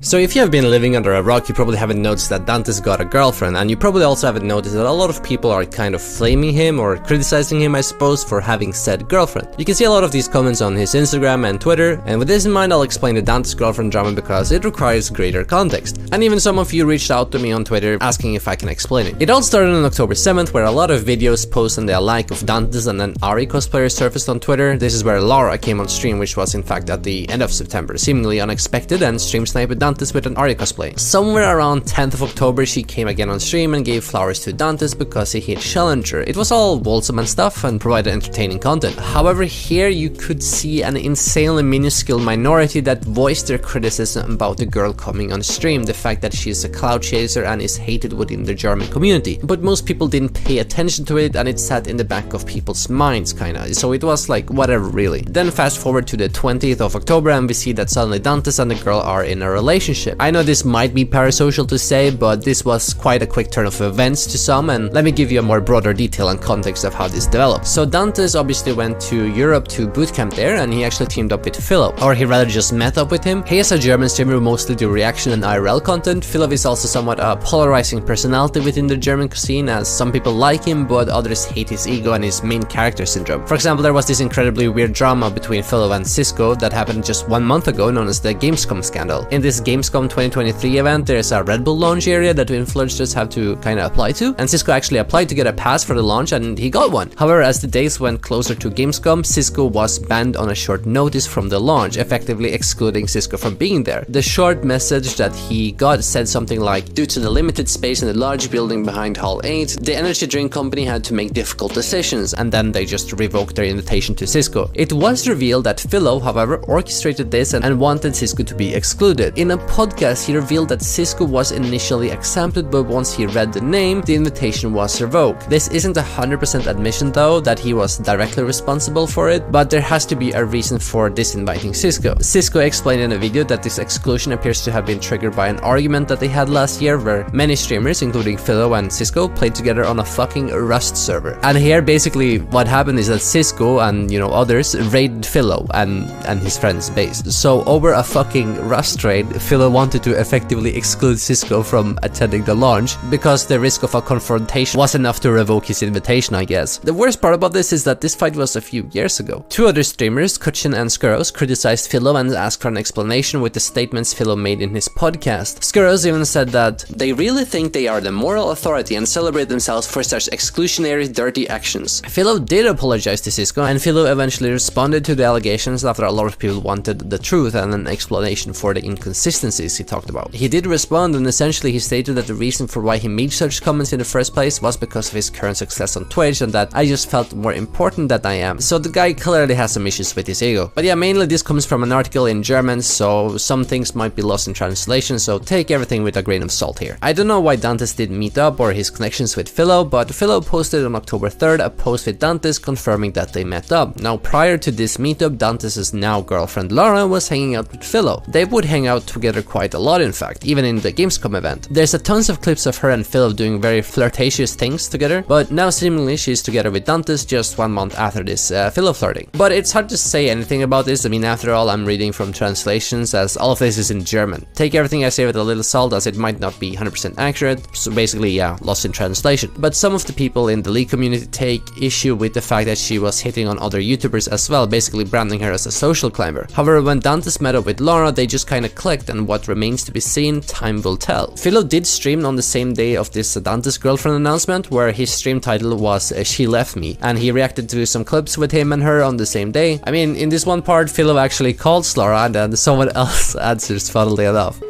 So if you have been living under a rock, you probably haven't noticed that Dantes got a girlfriend, and you probably also haven't noticed that a lot of people are kind of flaming him or criticizing him, I suppose, for having said girlfriend. You can see a lot of these comments on his Instagram and Twitter, and with this in mind I'll explain the Dantes girlfriend drama because it requires greater context. And even some of you reached out to me on Twitter asking if I can explain it. It all started on October 7th, where a lot of videos posted the alike of Dantes and an Ari cosplayer surfaced on Twitter. This is where Laura came on stream, which was in fact at the end of September, seemingly unexpected, and stream sniped Dantes with an Ari cosplay. Somewhere around 10th of October she came again on stream and gave flowers to Dantes because he hit Challenger. It was all wholesome and stuff and provided entertaining content. However, here you could see an insanely minuscule minority that voiced their criticism about the girl coming on stream, the fact that she is a cloud chaser and is hated within the German community. But most people didn't pay attention to it and it sat in the back of people's minds kinda, so it was like whatever really. Then fast forward to the 20th of October and we see that suddenly Dantes and the girl are in a relationship. I know this might be parasocial to say, but this was quite a quick turn of events to some, and let me give you a more broader detail and context of how this developed. So Dantes obviously went to Europe to bootcamp there, and he actually teamed up with Philo, or he rather just met up with him. He is a German streamer who mostly do reaction and IRL content. Philo is also somewhat a polarizing personality within the German scene, as some people like him, but others hate his ego and his main character syndrome. For example, there was this incredibly weird drama between Philo and Cisco that happened just 1 month ago, known as the Gamescom scandal. In this Gamescom 2023 event, there's a Red Bull launch area that influencers have to kind of apply to, and Cisco actually applied to get a pass for the launch and he got one. However, as the days went closer to Gamescom, Cisco was banned on a short notice from the launch, effectively excluding Cisco from being there. The short message that he got said something like, due to the limited space in the large building behind Hall 8, the energy drink company had to make difficult decisions, and then they just revoked their invitation to Cisco. It was revealed that Philo, however, orchestrated this and wanted Cisco to be excluded. In a podcast, he revealed that Cisco was initially accepted, but once he read the name, the invitation was revoked. This isn't 100% admission though, that he was directly responsible for it, but there has to be a reason for disinviting Cisco. Cisco explained in a video that this exclusion appears to have been triggered by an argument that they had last year where many streamers, including Philo and Cisco, played together on a fucking Rust server. And here basically what happened is that Cisco and others raided Philo and his friend's base. So over a fucking Rust raid, Philo wanted to effectively exclude Cisco from attending the launch because the risk of a confrontation was enough to revoke his invitation, I guess. The worst part about this is that this fight was a few years ago. Two other streamers, Kutchin and Skuros, criticized Philo and asked for an explanation with the statements Philo made in his podcast. Skuros even said that they really think they are the moral authority and celebrate themselves for such exclusionary dirty actions. Philo did apologize to Cisco, and Philo eventually responded to the allegations after a lot of people wanted the truth and an explanation for the inconsistencies he talked about. He did respond, and essentially he stated that the reason for why he made such comments in the first place was because of his current success on Twitch, and that I just felt more important than I am. So the guy clearly has some issues with his ego. But yeah, mainly this comes from an article in German, so some things might be lost in translation, so take everything with a grain of salt here. I don't know why Dantes did meet up or his connections with Philo, but Philo posted on October 3rd a post with Dantes confirming that they met up. Now, prior to this meetup, Dantes' now girlfriend Laura was hanging out with Philo. They would hang out together quite a lot, in fact, even in the Gamescom event. There's a tons of clips of her and Philo doing very flirtatious things together, but now seemingly she's together with Dantes just 1 month after this Philo flirting. But it's hard to say anything about this. I mean, after all, I'm reading from translations, as all of this is in German. Take everything I say with a little salt, as it might not be 100% accurate, so basically, yeah, lost in translation. But some of the people in the League community take issue with the fact that she was hitting on other YouTubers as well, basically branding her as a social climber. However, when Dantes met up with Laura, they just kinda clicked, and what remains to be seen, time will tell. Philo did stream on the same day of this Dantes girlfriend announcement, where his stream title was She Left Me, and he reacted to some clips with him and her on the same day. I mean, in this one part, Philo actually calls Laura, and then someone else answers, funnily enough.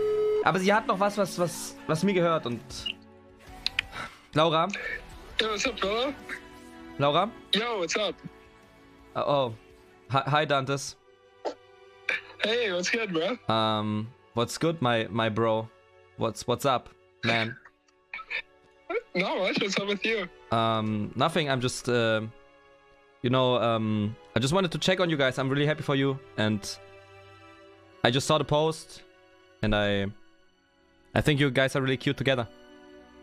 Aber sie hat noch was mir gehört und... Laura? Yo, what's up, fella? Laura? Yo, what's up? Oh. Hi, Dantes. Hey, what's good, bro? What's good, my bro? What's up, man? Not much. What's up with you? Nothing. I'm just, I just wanted to check on you guys. I'm really happy for you, and I just saw the post, and I think you guys are really cute together.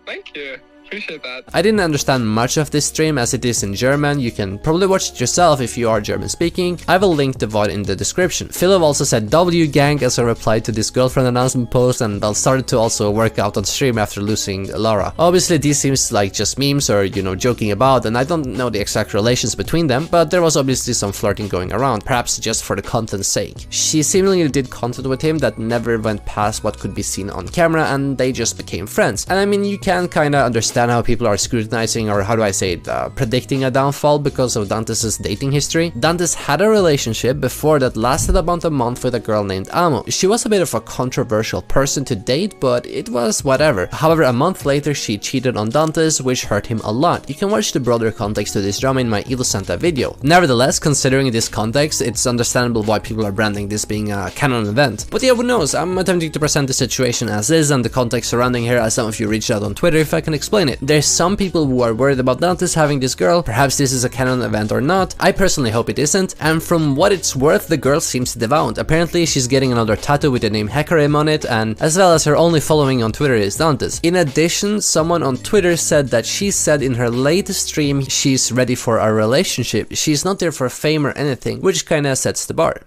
Thank you. Appreciate that. I didn't understand much of this stream as it is in German. You can probably watch it yourself if you are German speaking. I will link the VOD in the description. Philip also said W gang as a reply to this girlfriend announcement post, and well, started to also work out on stream after losing Laura. Obviously this seems like just memes or, you know, joking about, and I don't know the exact relations between them, but there was obviously some flirting going around, perhaps just for the content's sake. She seemingly did content with him that never went past what could be seen on camera, and they just became friends. And I mean, you can kinda understand how people are scrutinizing, or how do I say it, predicting a downfall because of Dantes' dating history. Dantes had a relationship before that lasted about a month with a girl named Amo. She was a bit of a controversial person to date, but it was whatever. However, a month later she cheated on Dantes, which hurt him a lot. You can watch the broader context to this drama in my Evil Santa video. Nevertheless, considering this context, it's understandable why people are branding this being a canon event. But yeah, who knows, I'm attempting to present the situation as is and the context surrounding her, as some of you reached out on Twitter if I can explain it. There's some people who are worried about Dantes having this girl, perhaps this is a canon event or not. I personally hope it isn't, and from what it's worth, the girl seems devout. Apparently she's getting another tattoo with the name Hecarim on it, and as well as her only following on Twitter is Dantes. In addition, someone on Twitter said that she said in her latest stream she's ready for a relationship. She's not there for fame or anything, which kinda sets the bar.